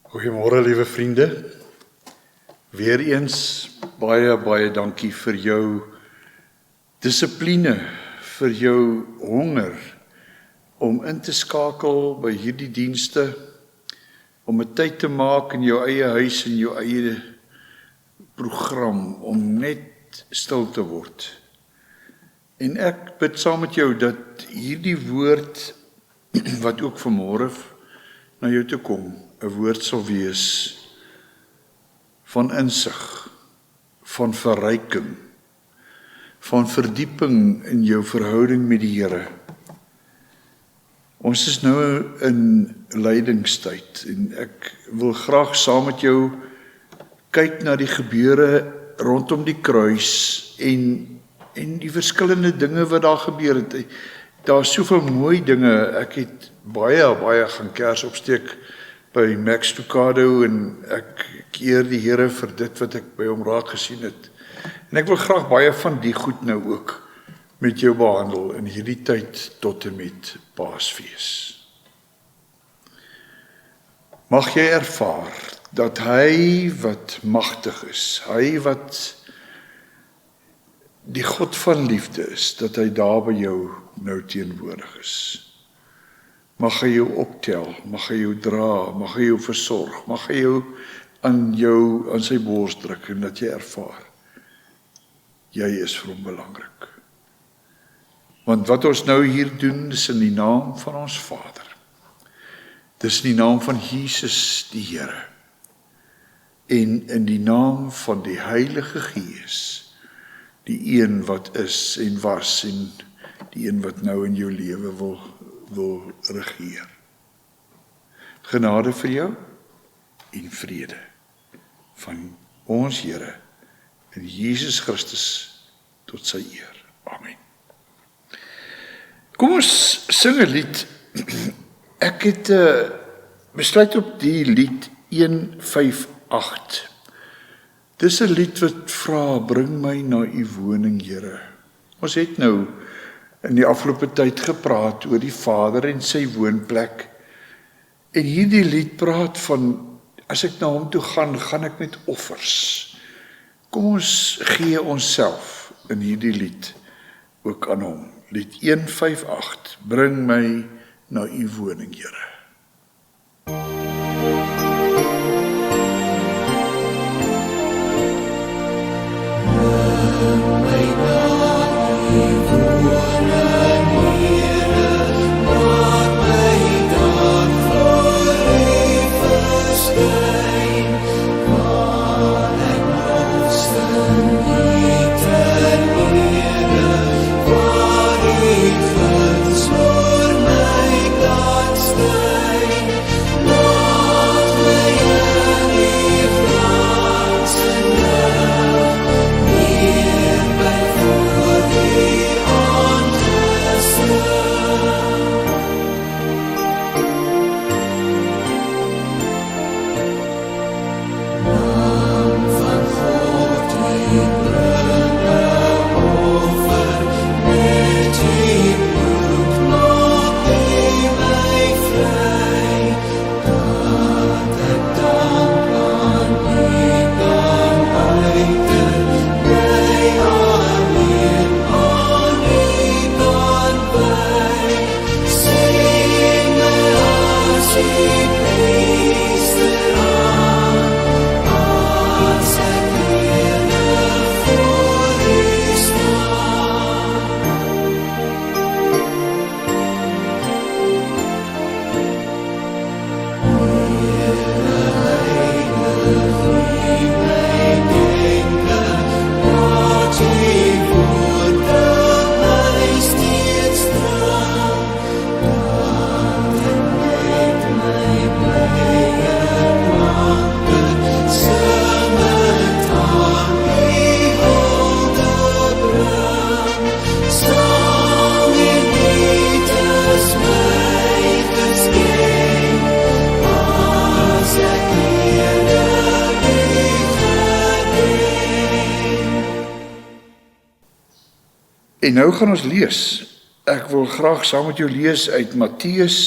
Goeiemôre liewe vriende. Weereens baie dankie vir jou dissipline, vir jou honger om in te skakel by hierdie dienste, om 'n tyd te maak in jou eie huis en jou eie program om net stil te word. En ek bid saam met jou dat hierdie woord wat ook vanmôre na jou toe kom, 'n woord sal wees van insig, van verryking, van verdieping in jou verhouding met die Here. Ons is nou in lydingstyd en ek wil graag saam met jou kyk na die gebeure rondom die kruis en die verskillende dinge wat daar gebeur het. Daar is soveel mooi dinge. Ek het baie gaan kers opsteek by Max Lucado en ek eer die Here vir dit wat ek by hom raak gesien het. En ek wil graag baie van die goed nou ook met jou behandel in hierdie tyd tot en met Paasfees. Mag jy ervaar dat hy wat magtig is, hy wat die God van liefde is, dat hy daar by jou nou teenwoordig is. Mag hy jou optel, mag hy jou dra, mag hy jou versorg, mag hy jou aan sy bors druk en dat jy ervaar, jy is vir hom belangrik. Want wat ons nou hier doen, is in die naam van ons Vader. Dis in die naam van Jesus die Here. En in die naam van die Heilige Gees, die een wat is en was en die een wat nou in jou lewe wil regeer. Genade vir jou en vrede van ons Here en Jesus Christus tot sy eer. Amen. Kom ons sing 'n lied. Ek het besluit op die lied 158. Dis 'n lied wat vra, bring my na u woning, Here. Ons het nou in die afgelope tyd gepraat oor die Vader en sy woonplek. En hierdie lied praat van, as ek na hom toe gaan ek met offers. Kom ons gee onsself in hierdie lied ook aan hom. Lied 158, bring my na u woning, Here. En nou gaan ons lees. Ek wil graag saam met jou lees uit Matteus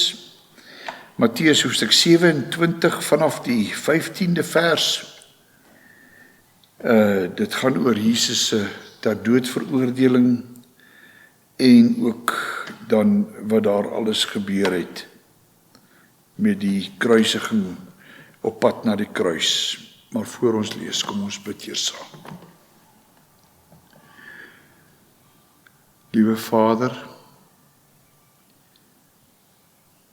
Matteus hoofstuk 27 vanaf die 15de vers. Dit gaan oor Jesus se ter doodveroordeling en ook dan wat daar alles gebeur het met die kruisiging op pad na die kruis. Maar voor ons lees, kom ons bid eers saam. Liewe Vader,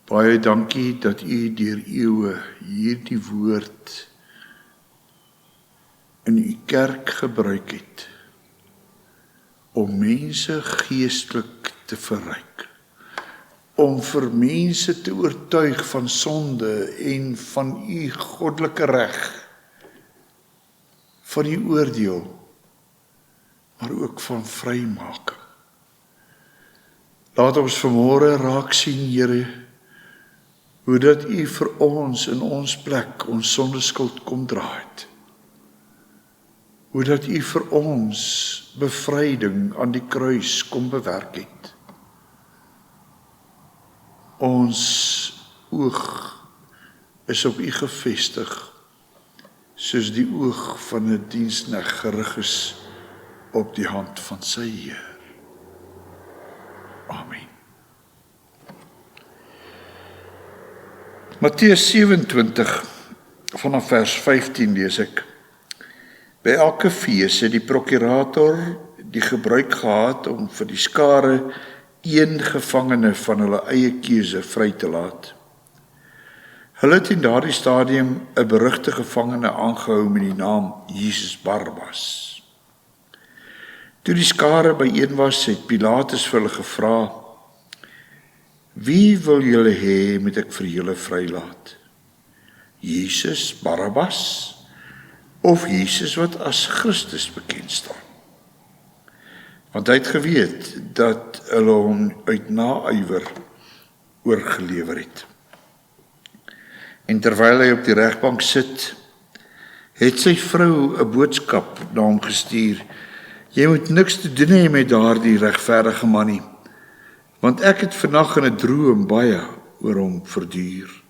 baie dankie dat U deur eeue hierdie woord in U kerk gebruik het om mense geestelik te verryk, om vir mense te oortuig van sonde en van U goddelike reg, van U oordeel, maar ook van vrymaking. Laat ons vanmôre raak sien, Here, hoe dat U vir ons in ons plek ons sondeskuld kom dra het. Hoe dat U vir ons bevryding aan die kruis kom bewerk het. Ons oog is op U gefestig, soos die oog van 'n diensknegt gerig is op die hand van sy Heer. Amen. Matteus 27 vanaf vers 15 lees ek. By elke fees het die prokurator die gebruik gehad om vir die skare een gevangene van hulle eie keuse vry te laat. Hulle het in daardie stadium 'n berugte gevangene aangehou met die naam Jesus Barabbas. Toe die skare byeen was, het Pilatus vir hulle gevra: "Wie wil julle hê moet ek vir julle vrylaat? Jesus Barabbas of Jesus wat as Christus bekend staan?" Want hy het geweet dat hulle hom uit naaiwer oorgelewer het. En terwyl hy op die regbank sit, het sy vrou 'n boodskap na hom gestuur: "Jy moet niks te doen hê met daardie regverdige man nie, want ek het vannag in 'n droom baie oor hom verduur."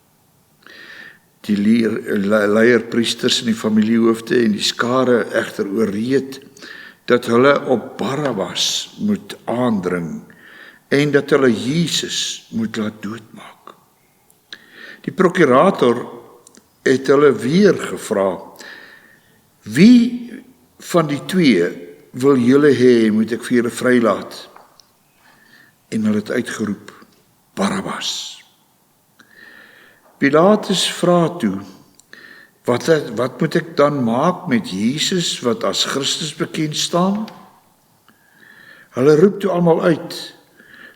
Die leierpriesters en die familiehoofde en die skare egter oorreed dat hulle op Barabbas moet aandring en dat hulle Jesus moet laat doodmaak. Die prokurator het hulle weer gevra: "Wie van die twee wil julle hê moet ek vir julle vrylaat?" En hulle het uitgeroep: "Barabbas." Pilatus vra toe: Wat moet ek dan maak met Jesus wat as Christus bekend staan? Hulle roep toe almal uit: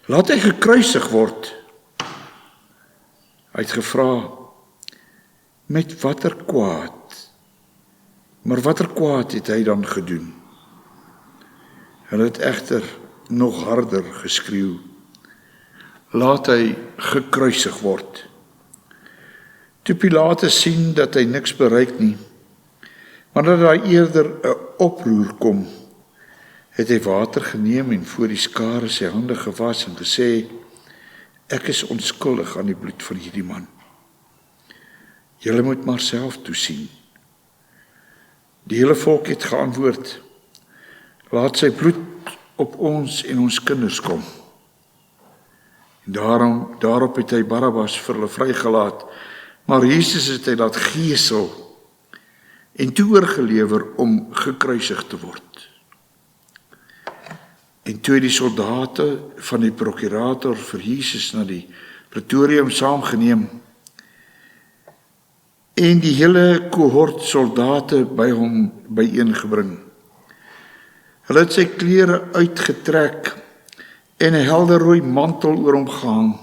"Laat hy gekruisig word." Hy het gevra: "Met watter kwaad?" Maar watter kwaad het hy dan gedoen? Hulle het egter nog harder geskreeu: "Laat hy gekruisig word." Toe Pilatus sien dat hy niks bereik nie, maar dat daar eerder 'n oproer kom, het hy water geneem en voor die skare sy hande gewas en gesê: "Ek is onskuldig aan die bloed van hierdie man. Julle moet maar self toesien." Die hele volk het geantwoord: "Laat sy bloed op ons en ons kinders kom." En daarop het hy Barabbas vir hulle vrygelaat, maar Jesus het hy laat gesel en toe oorgelewer om gekruisig te word. En toe die soldate van die prokurator vir Jesus na die pretorium saamgeneem en die hele kohort soldate by hom byeengebring. Hulle het sy klere uitgetrek en 'n helderrooi mantel oor hom gehang,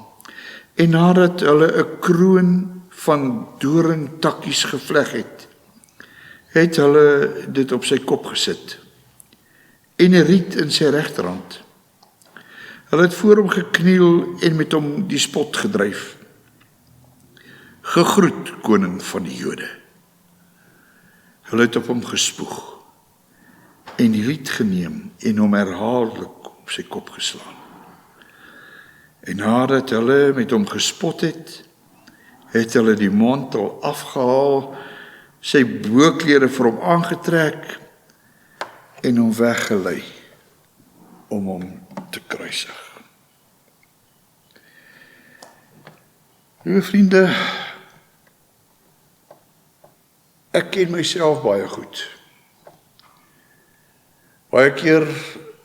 en nadat hulle 'n kroon van doringtakkies gevleg het hulle dit op sy kop gesit en 'n riet in sy regterhand. Hulle het voor hom gekniel en met hom die spot gedryf: "Gegroet, koning van die Jode." Hulle het op hom gespoeg en die riet geneem en hom herhaaldelik op sy kop geslaan. En nadat hulle met hom gespot het het hulle die mantel afgehaal, sy boklere vir hom aangetrek en hom weggelei om hom te kruisig. Liewe vriende, ek ken myself baie goed. Baie keer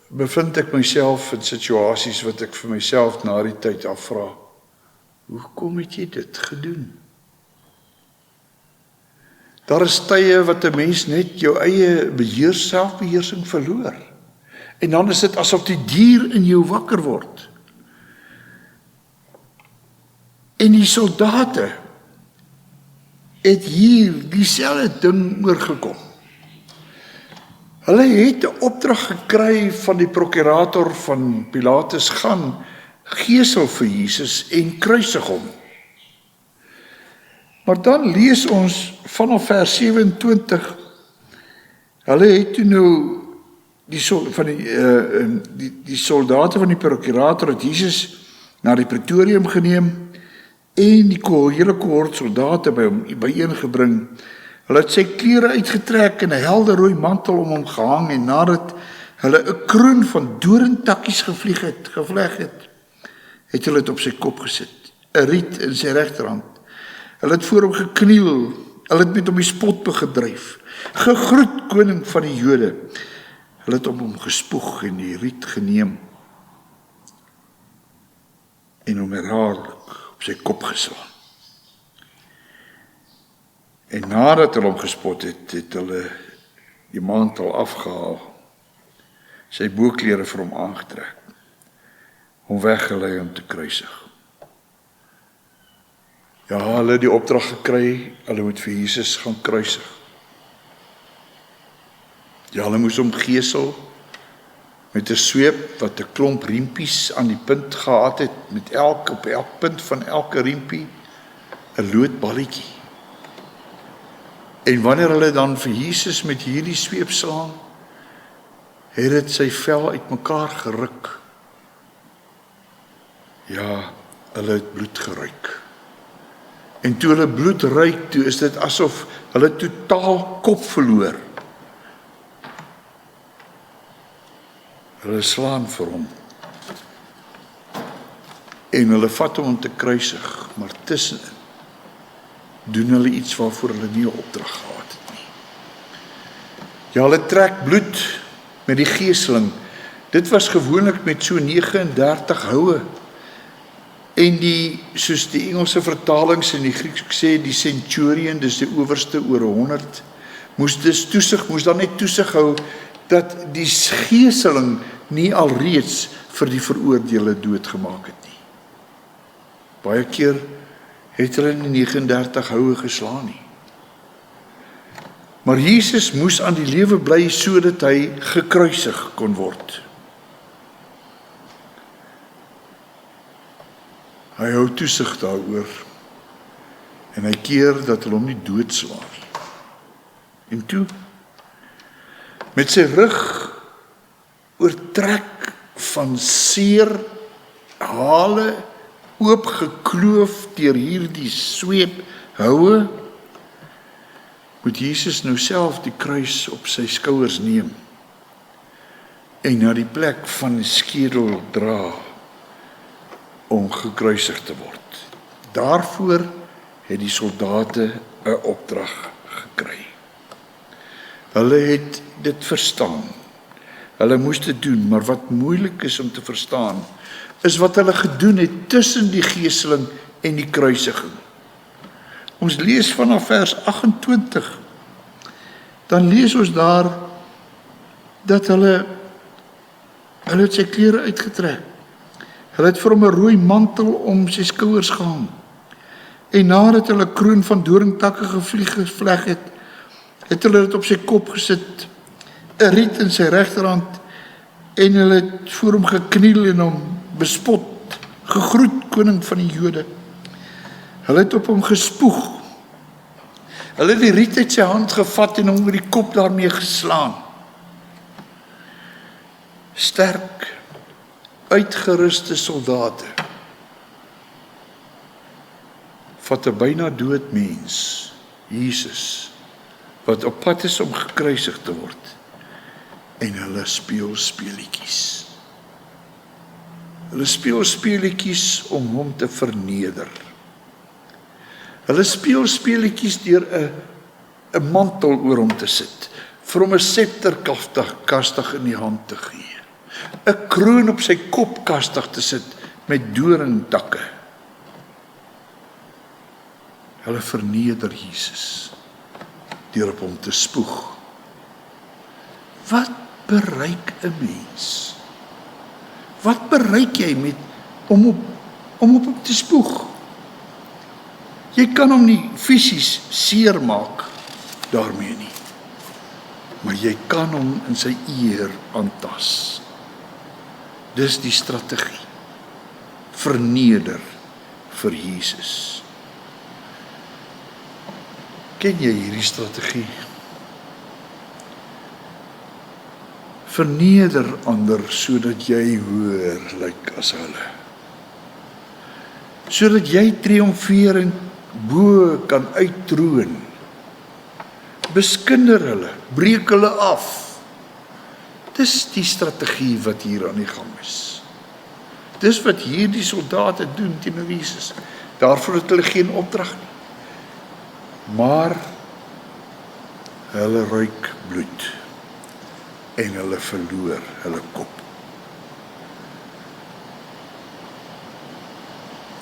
bevind ek myself in situasies wat ek vir myself na die tyd afvra, hoekom het jy dit gedoen? Daar is tye wat 'n mens net jou eie selfbeheersing verloor. En dan is dit asof die dier in jou wakker word. En die soldate het hier dieselfde ding oorgekom. Hulle het 'n opdrag gekry van die prokurator van Pilatus, gaan gesel vir Jesus en kruisig hom. Maar dan lees ons vanaf vers 27, hulle het toe nou die soldate van die prokurator het Jesus na die pretorium geneem en die hele kohort soldate by hom byeengebring. Hulle het sy klere uitgetrek en 'n helder rooi mantel om hom gehang en nadat hulle 'n kroon van doringtakkies gevleg het hulle dit op sy kop gesit, 'n riet in sy regterhand. Hulle het voor hom gekniel, hulle het met hom die spot begedryf. Gegroet koning van die Jode. Hulle het op hom gespoeg en die riet geneem en hom herhaaldelik op sy kop geslaan. En nadat hulle hom gespot het, het hulle die mantel afgehaal, sy boklere vir hom aangetrek, hom weggelei om te kruisig. Ja, hulle het die opdrag gekry, hulle moet vir Jesus gaan kruisig. Ja, hulle moes hom gesel met 'n sweep wat 'n klomp riempies aan die punt gehad het, met op elk punt van elke riempie 'n loodballetjie. En wanneer hulle dan vir Jesus met hierdie sweep slaan, het dit sy vel uitmekaar geruk. Ja, hulle het bloed geruik. En toe hulle bloed ruik, toe is dit asof hulle totaal kop verloor. Hulle slaan vir hom. En hulle vat hom om te kruisig, maar tussenin doen hulle iets waarvoor hulle nie 'n opdrag gehad het nie. Ja, hulle trek bloed met die geseling. Dit was gewoonlik met so 39 houe. En soos die Engelse vertalings in die Grieks sê, die centurion, dis die owerste oor 100, moes dan net toesig hou dat die geseling nie alreeds vir die veroordeelde doodgemaak het nie. Baie keer het hulle nie 39 houe geslaan nie. Maar Jesus moes aan die lewe bly sodat hy gekruisig kon word. Hy hou toesig daaroor en hy keer dat hulle hom nie doodslaan nie. En toe, met sy rug oortrek van seer, hale, oopgekloof deur hierdie sweep houe, moet Jesus nou self die kruis op sy skouers neem en na die plek van die skedel dra om gekruisig te word. Daarvoor het die soldate 'n opdrag gekry. Hulle het dit verstaan. Hulle moes dit doen, maar wat moeilik is om te verstaan, is wat hulle gedoen het tussen die geseling en die kruisiging. Ons lees vanaf vers 28. Dan lees ons daar dat hulle het sy klere uitgetrek. Hulle het vir hom 'n rooi mantel om sy skouers gehang. En nadat hulle 'n kroon van doringtakke gevleg het, het hulle dit op sy kop gesit, 'n riet in sy regterhand, en hulle het voor hom gekniel en hom bespot, gegroet koning van die Jode. Hulle het op hom gespoeg. Hulle het die riet uit sy hand gevat en hom oor die kop daarmee geslaan. Sterk, uitgeruste soldate. vat 'n byna dood mens, Jesus, wat op pad is om gekruisig te word, en hulle speel speelietjies. Hulle speel speelietjies om hom te verneder. Hulle speel speelietjies deur 'n mantel oor hom te sit, vir hom 'n scepter kastig in die hand te gee, 'n kroon op sy kop kastig te sit met doringtakke. Hulle verneder Jesus deur op hom te spoeg. Wat bereik 'n mens? Wat bereik jy om op hom te spoeg? Jy kan hom nie fisies seermaak daarmee nie, maar jy kan hom in sy eer aantas. Dis die strategie. Verneder vir Jesus. Ken jy hierdie strategie? Verneder ander sodat jy hoër lyk as hulle. Sodat jy triomfeerend bo kan uittroon. Beskinder hulle, breek hulle af. Dis die strategie wat hier aan die gang is. Dis wat hierdie soldate doen teenoor Jesus. Daarvoor het hulle geen opdrag nie. Maar hulle ruik bloed en hulle verloor hulle kop.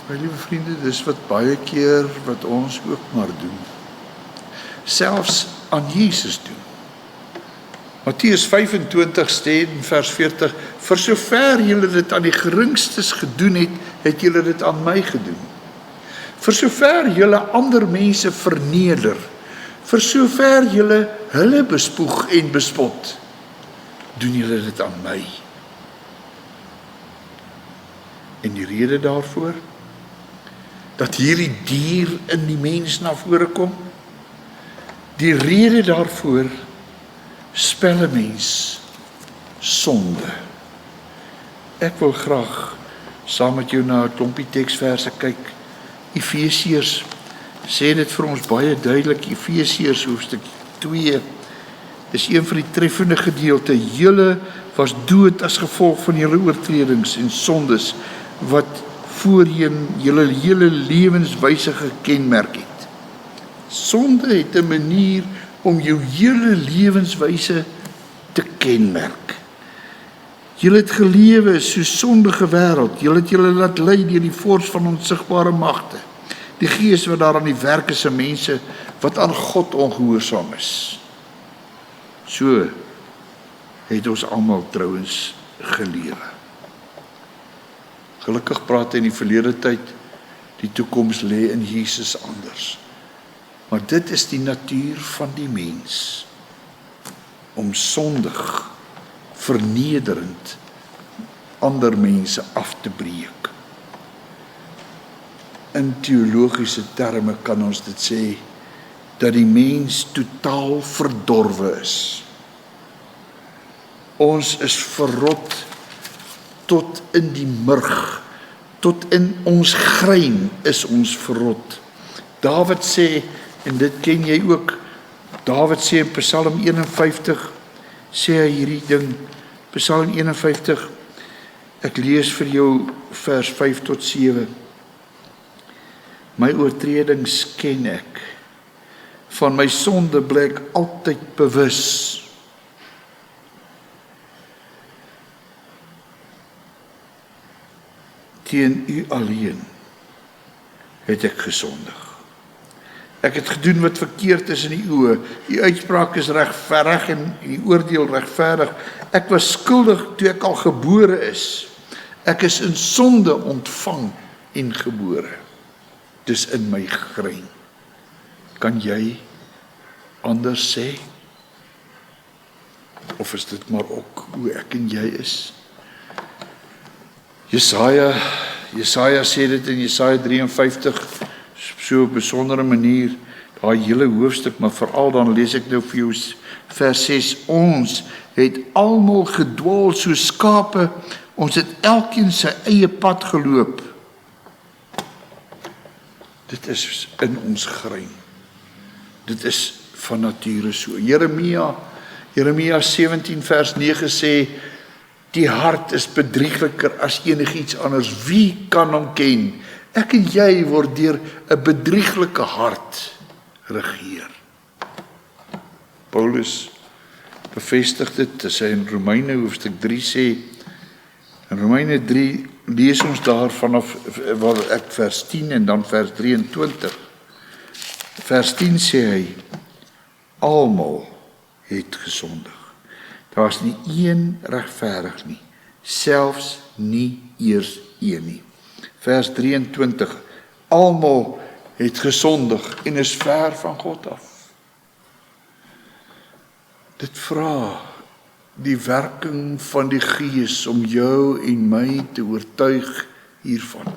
My liewe vriende, dis wat baie keer wat ons ook maar doen. Selfs aan Jesus doen. Matteus 25 sê in vers 40, vir sover julle dit aan die geringstes gedoen het, het julle dit aan my gedoen. Vir sover julle ander mense verneder, vir sover julle hulle bespoeg en bespot, doen julle dit aan my. En die rede daarvoor, dat hierdie dier in die mens na vore kom, die rede daarvoor, spel 'n mens sonde. Ek wil graag saam met jou na 'n klompie teksverse kyk. Efesiërs sê dit vir ons baie duidelik. Efesiërs hoofstuk 2 is een van die treffende gedeelte. Julle was dood as gevolg van julle oortredings en sondes wat voorheen julle hele lewenswyse gekenmerk het. Sonde het 'n manier om jou hele lewenswyse te kenmerk. Julle het gelewe so sondige wêreld. Julle het julle laat lei deur die vors van onsigbare magte. Die gees wat daar aan die werk is in mense wat aan God ongehoorsaam is. So het ons almal trouens gelewe. Gelukkig praat hy in die verlede tyd, die toekoms lê in Jesus anders. Maar dit is die natuur van die mens, om sondig, vernederend, ander mense af te breek. In teologiese terme kan ons dit sê, dat die mens totaal verdorwe is. Ons is verrot tot in die murg, tot in ons grein is ons verrot. Dawid sê, en dit ken jy ook, Dawid sê in Psalm 51, sê hy hierdie ding, Psalm 51, ek lees vir jou vers 5 tot 7. My oortredings ken ek, van my sonde bly ek altyd bewus. Teen u alleen het ek gesondig. Ek het gedoen wat verkeerd is in die oë. Die uitspraak is regverdig en die oordeel regverdig. Ek was skuldig toe ek al gebore is. Ek is in sonde ontvang en gebore. Dis in my grein. Kan jy anders sê? Of is dit maar ook hoe ek en jy is? Jesaja sê dit in Jesaja 53, so op 'n besondere manier, daai hele hoofstuk, maar veral dan lees ek nou vir jou vers 6, ons het almal gedwaal soos skape, ons het elkeen sy eie pad geloop. Dit is in ons grein. Dit is van nature so. Jeremia 17 vers 9 sê, die hart is bedriegliker as enigiets anders. Wie kan hom ken? Ek en jy word deur 'n bedrieglike hart regeer. Paulus bevestig dit, as hy in Romeine hoofstuk 3 sê, in Romeine 3 lees ons daar vanaf waar ek vers 10 en dan vers 23. Vers 10 sê hy, almal het gesondig. Daar is nie een regverdig nie, selfs nie eers een nie. Vers 23, almal het gesondig en is ver van God af. Dit vra die werking van die Gees om jou en my te oortuig hiervan.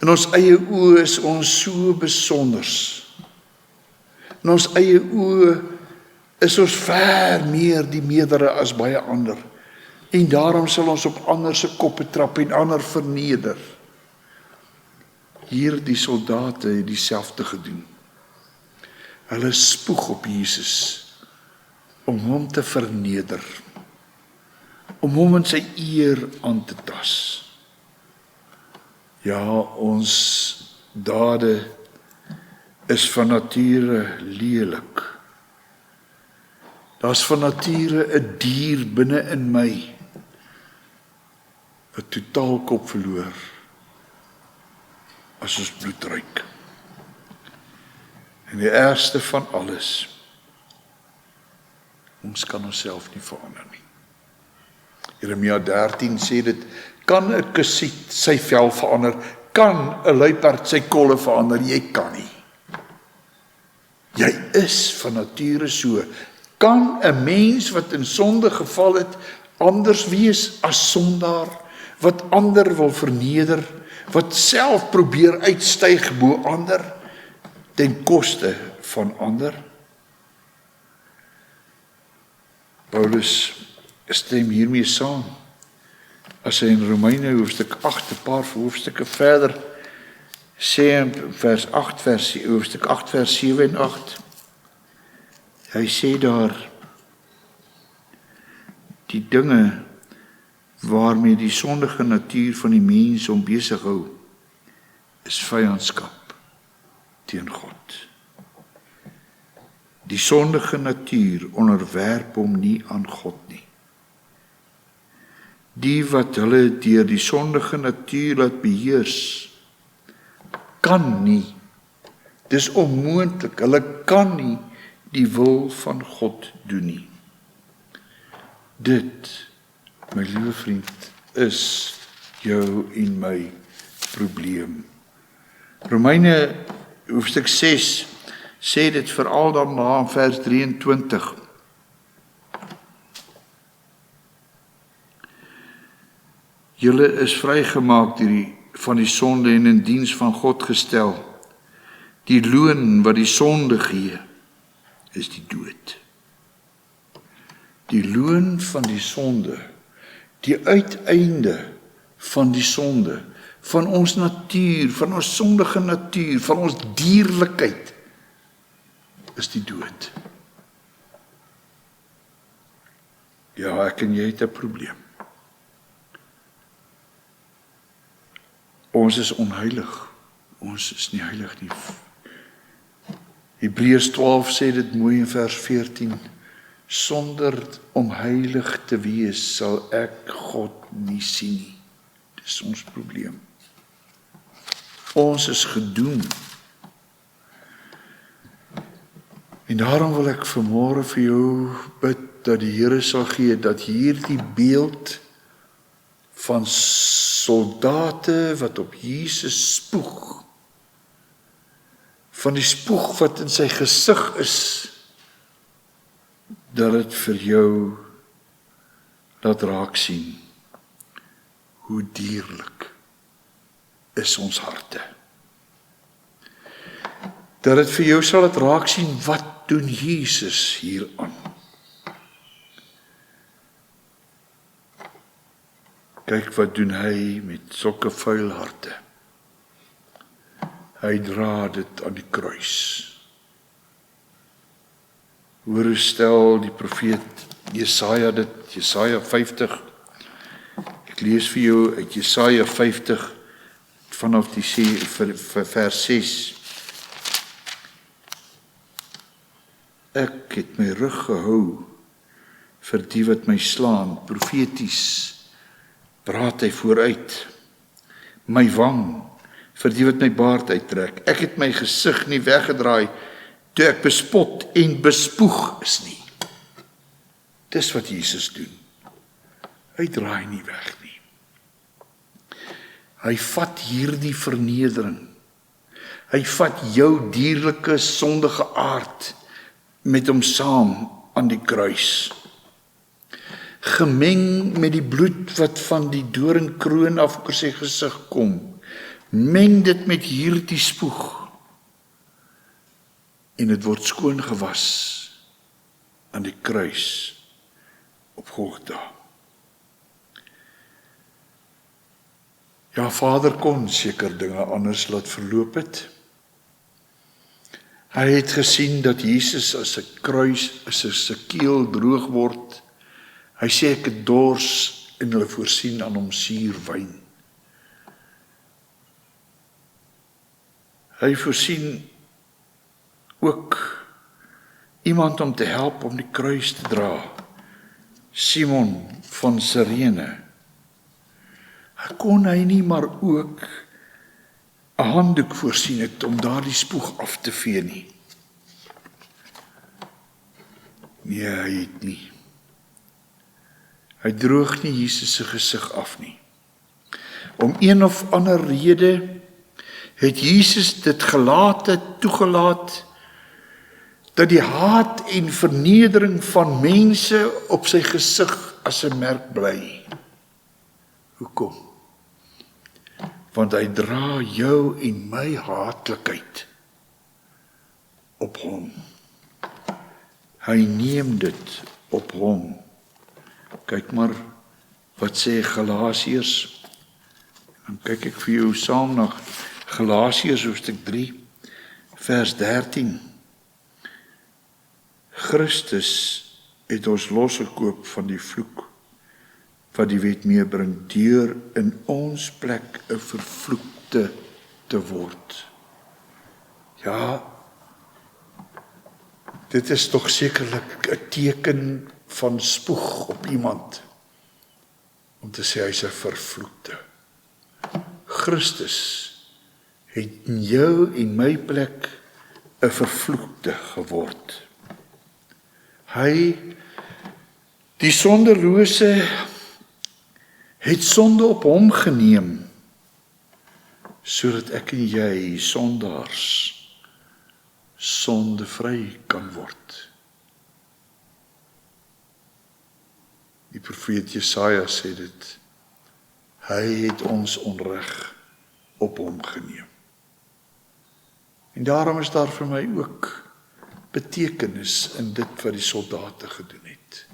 In ons eie oë is ons so besonders. In ons eie oë is ons ver meer die meerdere as baie ander. En daarom sal ons op ander se koppe trap en ander verneder. Hier die soldate het dieselfde gedoen. Hulle spoeg op Jesus om hom te verneder, om hom in sy eer aan te tas. Ja, ons dade is van nature lelik. Daar's van nature 'n dier binne in my wat totaal kop verloor as ons bloed ruik. En die ergste van alles, ons kan onsself nie verander nie. Jeremia 13 sê dit, kan 'n kusiet sy vel verander? Kan 'n luiperd sy kolle verander? Jy kan nie. Jy is van nature so. Kan 'n mens wat in sonde geval het, anders wees as sondaar, wat ander wil verneder, wat self probeer uitstyg bo ander, ten koste van ander? Paulus stem hiermee saam, as hy in Romeine hoofstuk 8, 'n paar hoofstukke verder, sê in hoofstuk 8 vers 7 en 8, hy sê daar, die dinge waarmee die sondige natuur van die mens hom besig hou, is vyandskap teen God. Die sondige natuur onderwerp hom nie aan God nie. Die wat hulle deur die sondige natuur laat beheers, kan nie, dis onmoontlik, hulle kan nie die wil van God doen nie. Dit, my liewe vriend, is jou en my probleem. Romeine hoofstuk 6 sê dit veral daarna in vers 23. Julle is vrygemaak van die sonde en in diens van God gestel. Die loon wat die sonde gee, is die dood. Die loon van die sonde, die uiteinde van die sonde, van ons natuur, van ons sondige natuur, van ons dierlikheid, is die dood. Ja, ek en jy het 'n probleem. Ons is onheilig. Ons is nie heilig nie. Hebreërs 12 sê dit mooi in vers 14. Sonder om heilig te wees, sal ek God nie sien nie. Dis ons probleem. Ons is gedoem. En daarom wil ek vanmôre vir jou bid dat die Here sal gee dat hierdie beeld van soldate wat op Jesus spoeg, van die spoeg wat in sy gesig is, dat dit vir jou laat raak sien hoe dierlik is ons harte. Dat dit vir jou sal laat raak sien wat doen Jesus hieraan. Kyk wat doen hy met sulke vuil harte. Hy dra dit aan die kruis. Hoor stel die profeet Jesaja dit, Jesaja 50. Ek lees vir jou uit Jesaja 50 vanaf die vers 6. Ek het my rug gehou vir die wat my slaan, profeties praat hy vooruit. My wang vir die wat my baard uittrek. Ek het my gesig nie weggedraai toe ek bespot en bespoeg is nie. Dis wat Jesus doen. Hy draai nie weg nie. Hy vat hierdie vernedering. Hy vat jou dierlike sondige aard met hom saam aan die kruis. Gemeng met die bloed wat van die doringkroon af oor sy gesig kom, meng dit met hierdie spoeg en dit word skoon gewas aan die kruis op Golgotha. Ja, Vader kon seker dinge anders laat verloop het. Hy het gesien dat Jesus as 'n kruis, as 'n keel droog word. Hy sê ek het dors en hulle voorsien aan hom suurwyn. Hy voorsien ook iemand om te help om die kruis te dra. Simon van Sirene. Kon hy nie maar ook 'n handdoek voorsien het om daardie spoeg af te vee nie? Nee, hy het nie. Hy droog nie Jesus se gesig af nie. Om een of ander rede het Jesus dit toegelaat dat die haat en vernedering van mense op sy gesig as 'n merk bly. Hoekom? Want hy dra jou en my haatlikheid op hom. Hy neem dit op hom. Kyk maar wat sê Galasiërs. Dan kyk ek vir jou saam na Galasiërs hoofstuk 3 vers 13. Christus het ons losgekoop van die vloek wat die wet meebring deur in ons plek 'n vervloekte te word. Ja, dit is tog sekerlik 'n teken van spoeg op iemand om te sê hy's 'n vervloekte. Christus het in jou en my plek 'n vervloekte geword. Hy, die sondelose, het sonde op hom geneem, sodat ek en jy sondaars sondevry kan word. Die profeet Jesaja sê dit, hy het ons onreg op hom geneem. En daarom is daar vir my ook betekenis in dit wat die soldate gedoen het.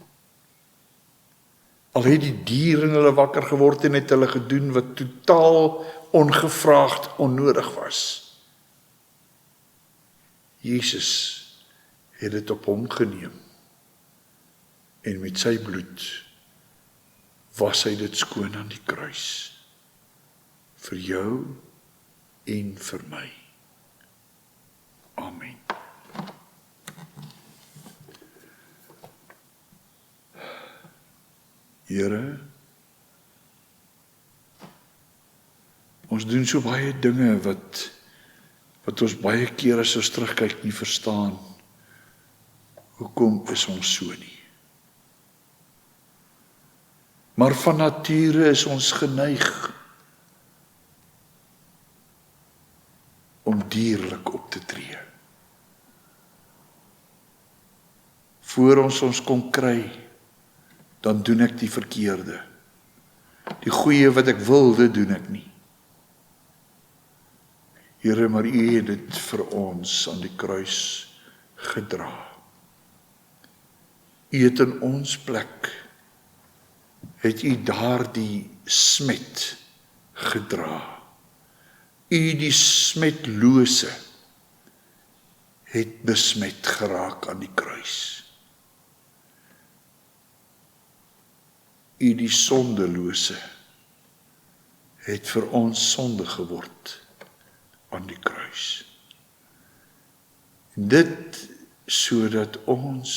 Al het die dier in hulle wakker geword en het hulle gedoen wat totaal ongevraagd onnodig was. Jesus het dit op hom geneem en met sy bloed was hy dit skoon aan die kruis vir jou en vir my. Amen. Here, ons doen so baie dinge wat ons baie keer as ons terugkyk nie verstaan. Hoekom is ons so nie? Maar van nature is ons geneig om dierlik op te tree. Voor ons kon kry, dan doen ek die verkeerde. Die goeie wat ek wil, dit doen ek nie. Here, maar U het dit vir ons aan die kruis gedra. U het in ons plek, het U daardie smet gedra. U die smetlose het besmet geraak aan die kruis. U die sondelose het vir ons sonde geword aan die kruis. En dit sodat ons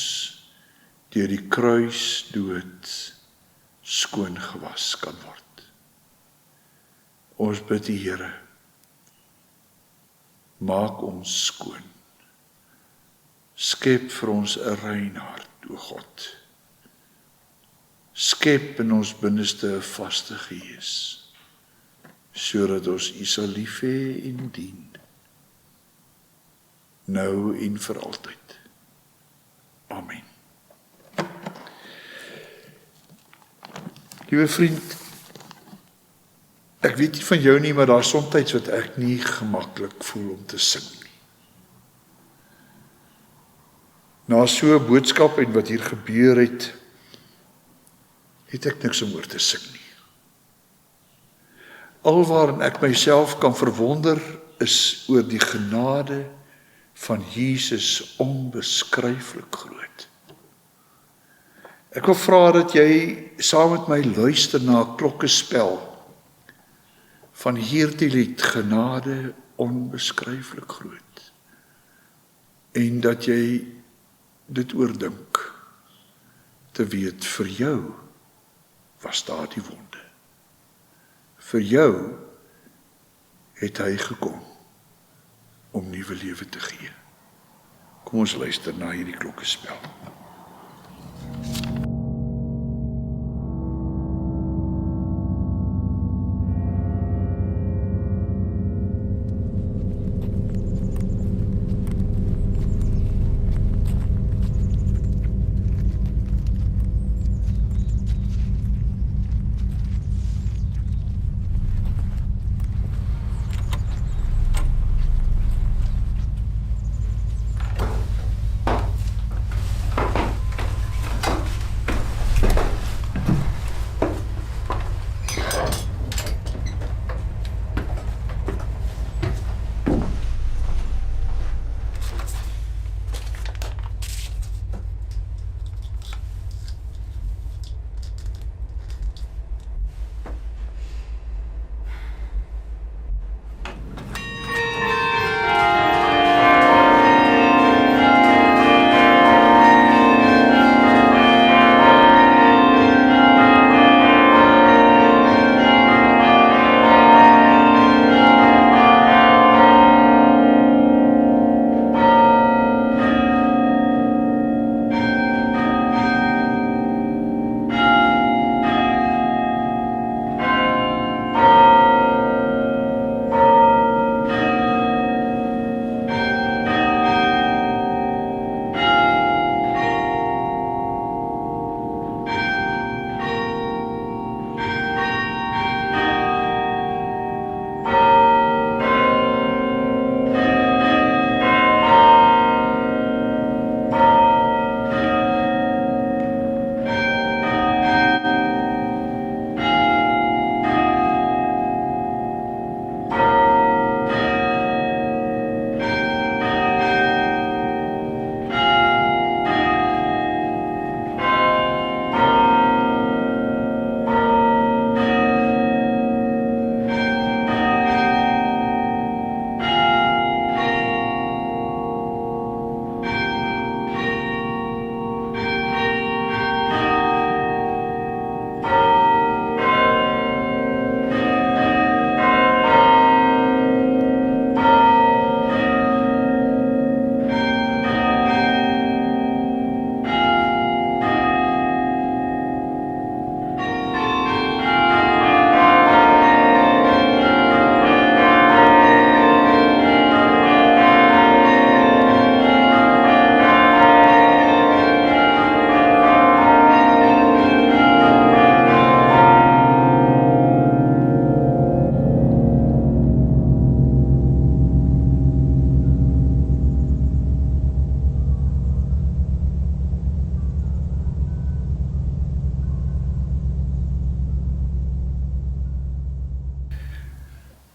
deur die kruisdood skoon gewas kan word. Ons bid die Here, maak ons skoon. Skep vir ons 'n rein hart, o God. Skep in ons binneste 'n vaste gees, sodat ons U sal lief hê en dien, nou en vir altyd. Amen. Liewe vriend, ek weet nie van jou nie, maar daar is soms wat ek nie gemaklik voel om te sing nie. Na so 'n boodskap en wat hier gebeur het ek niks om oor te sing nie. Alwaarin ek myself kan verwonder is oor die genade van Jesus onbeskryflik groot. Ek wil vra dat jy saam met my luister na 'n klokkespel van hierdie lied, genade onbeskryflik groot. En dat jy dit oordink, te weet vir jou was daar die wonde. Vir jou het hy gekom om nuwe lewe te gee. Kom ons luister na hierdie klokkespel.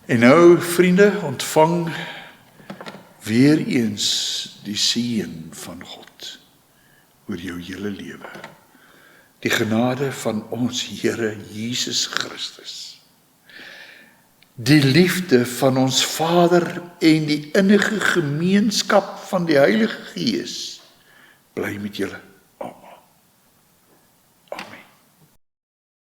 En nou, vriende, ontvang weer eens die seën van God oor jou hele lewe. Die genade van ons Here Jesus Christus. Die liefde van ons Vader en die innige gemeenskap van die Heilige Gees bly met julle.